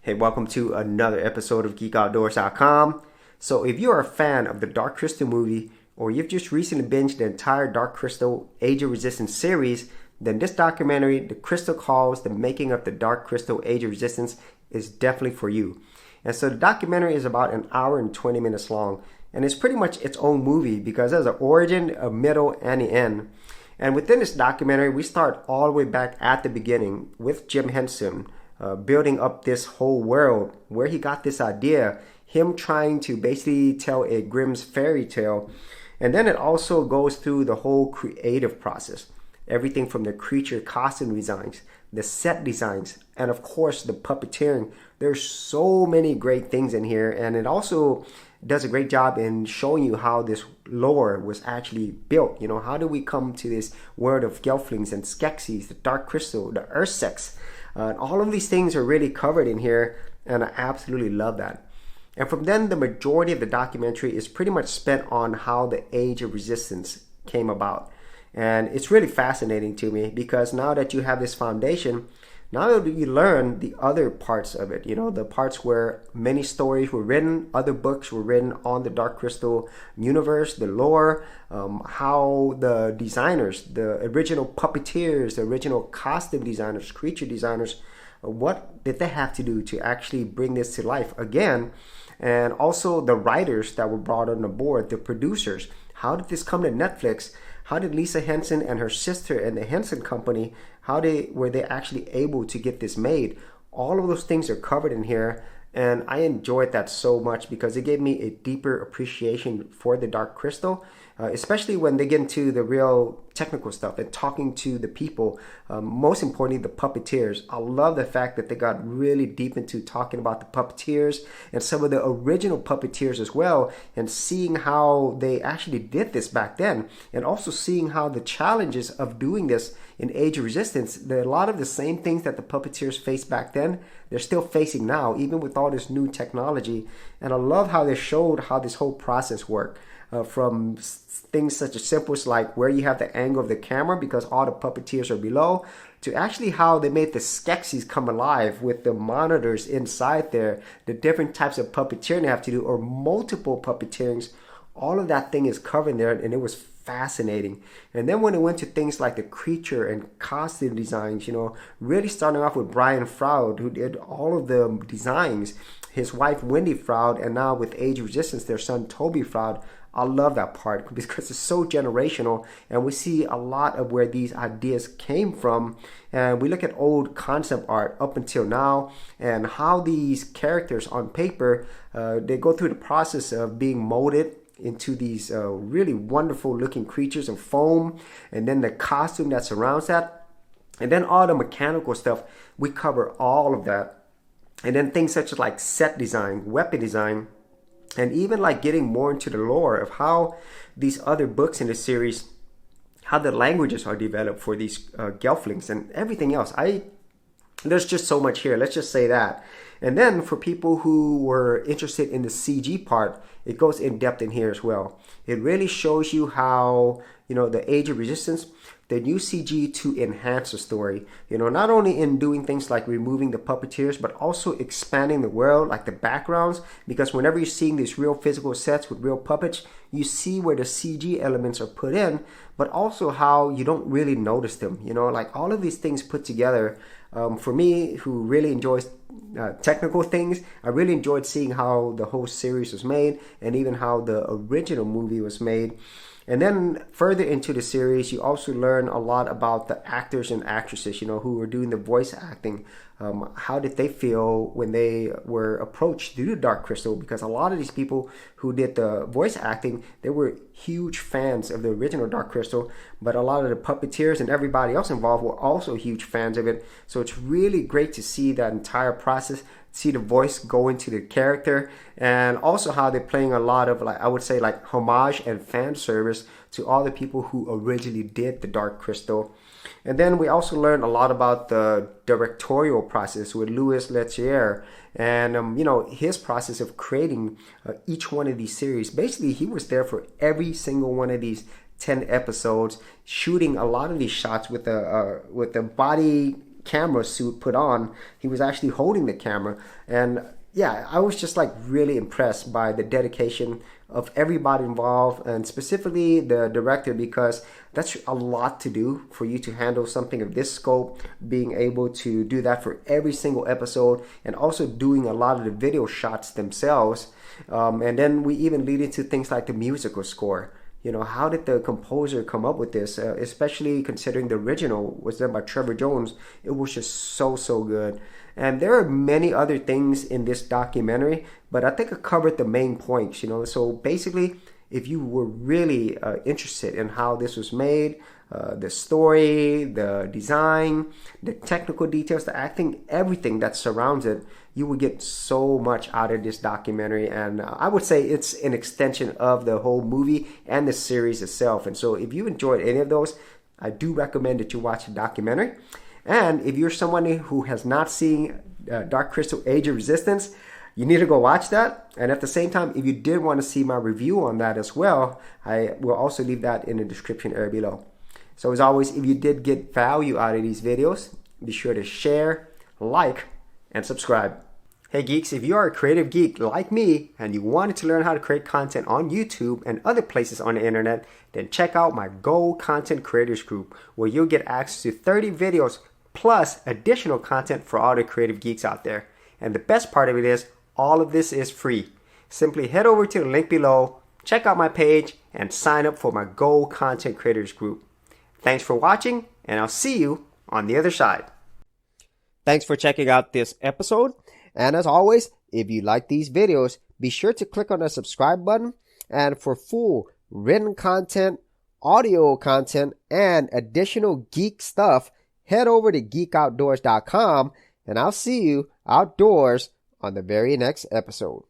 Hey, welcome to another episode of GeekOutdoors.com. So if you're a fan of the Dark Crystal movie, or you've just recently binged the entire Dark Crystal Age of Resistance series, then this documentary, The Crystal Calls, The Making of the Dark Crystal Age of Resistance, is definitely for you. And so the documentary is about an hour and 20 minutes long, and it's pretty much its own movie because there's an origin, a middle, and the end. And within this documentary, we start all the way back at the beginning with Jim Henson, building up this whole world, where he got this idea, him trying to basically tell a Grimm's fairy tale. And then it also goes through the whole creative process. Everything from the creature costume designs, the set designs, and of course the puppeteering. There's so many great things in here, and it also does a great job in showing you how this lore was actually built. You know, how do we come to this world of Gelflings and Skeksis, the Dark Crystal, the Ursex? And all of these things are really covered in here, and I absolutely love that. And from then, the majority of the documentary is pretty much spent on how the Age of Resistance came about. And it's really fascinating to me because now that you have this foundation, now that you learn the other parts of it, you know, the parts where many stories were written, other books were written on the Dark Crystal universe, the lore, how the designers, the original puppeteers, the original costume designers, creature designers, what did they have to do to actually bring this to life again? And also the writers that were brought on the board, the producers. How did this come to Netflix? How did Lisa Henson and her sister and the Henson Company, were they actually able to get this made? All of those things are covered in here, and I enjoyed that so much because it gave me a deeper appreciation for the Dark Crystal, especially when they get into the real technical stuff and talking to the people, most importantly, the puppeteers. I love the fact that they got really deep into talking about the puppeteers and some of the original puppeteers as well, and seeing how they actually did this back then, and also seeing how the challenges of doing this in Age of Resistance, a lot of the same things that the puppeteers faced back then, they're still facing now, even with all this new technology. And I love how they showed how this whole process worked. From things such as simple as like where you have the angle of the camera because all the puppeteers are below, to actually how they made the Skeksis come alive with the monitors inside there, the different types of puppeteering they have to do, or multiple puppeteerings. All of that thing is covered there, and it was fascinating. And then when it went to things like the creature and costume designs, you know, really starting off with Brian Froud, who did all of the designs, his wife Wendy Froud, and now with Age of Resistance, their son Toby Froud. I love that part because it's so generational, and we see a lot of where these ideas came from. And we look at old concept art up until now and how these characters on paper, they go through the process of being molded into these really wonderful looking creatures of foam, and then the costume that surrounds that, and then all the mechanical stuff. We cover all of that. And then things such as like set design, weapon design, and even like getting more into the lore of how these other books in the series, how the languages are developed for these Gelflings and everything else. There's just so much here, let's just say that. And then for people who were interested in the CG part, it goes in depth in here as well. It really shows you how, you know, the Age of Resistance, they use CG to enhance the story. You know, not only in doing things like removing the puppeteers, but also expanding the world, like the backgrounds. Because whenever you're seeing these real physical sets with real puppets, you see where the CG elements are put in, but also how you don't really notice them. You know, like all of these things put together. For me, who really enjoys technical things, I really enjoyed seeing how the whole series was made, and even how the original movie was made. And then further into the series, you also learn a lot about the actors and actresses, you know, who were doing the voice acting. How did they feel when they were approached to do Dark Crystal? Because a lot of these people who did the voice acting, they were huge fans of the original Dark Crystal, but a lot of the puppeteers and everybody else involved were also huge fans of it. So it's really great to see that entire process, see the voice go into the character, and also how they're playing a lot of, like, I would say, like homage and fan service to all the people who originally did the Dark Crystal. And then we also learned a lot about the directorial process with Louis Leterrier, and you know, his process of creating each one of these series. Basically, he was there for every single one of these 10 episodes, shooting a lot of these shots with the body camera suit put on. He was actually holding the camera. And yeah, I was just like really impressed by the dedication of everybody involved, and specifically the director, because that's a lot to do for you to handle something of this scope, being able to do that for every single episode, and also doing a lot of the video shots themselves. And then we even lead into things like the musical score. You know, how did the composer come up with this? Especially considering the original was done by Trevor Jones. It was just so good. And there are many other things in this documentary, but I think I covered the main points, you know. So basically, if you were really interested in how this was made, the story, the design, the technical details, the acting, everything that surrounds it, you would get so much out of this documentary. And I would say it's an extension of the whole movie and the series itself. And so if you enjoyed any of those, I do recommend that you watch the documentary. And if you're someone who has not seen Dark Crystal Age of Resistance, you need to go watch that. And at the same time, if you did want to see my review on that as well, I will also leave that in the description area below. So as always, if you did get value out of these videos, be sure to share, like, and subscribe. Hey geeks, if you are a creative geek like me and you wanted to learn how to create content on YouTube and other places on the internet, then check out my Gold Content Creators Group, where you'll get access to 30 videos plus additional content for all the creative geeks out there. And the best part of it is, all of this is free. Simply head over to the link below, check out my page, and sign up for my Gold Content Creators Group. Thanks for watching, and I'll see you on the other side. Thanks for checking out this episode. And as always, if you like these videos, be sure to click on the subscribe button. And for full written content, audio content, and additional geek stuff, head over to geekoutdoors.com, and I'll see you outdoors on the very next episode.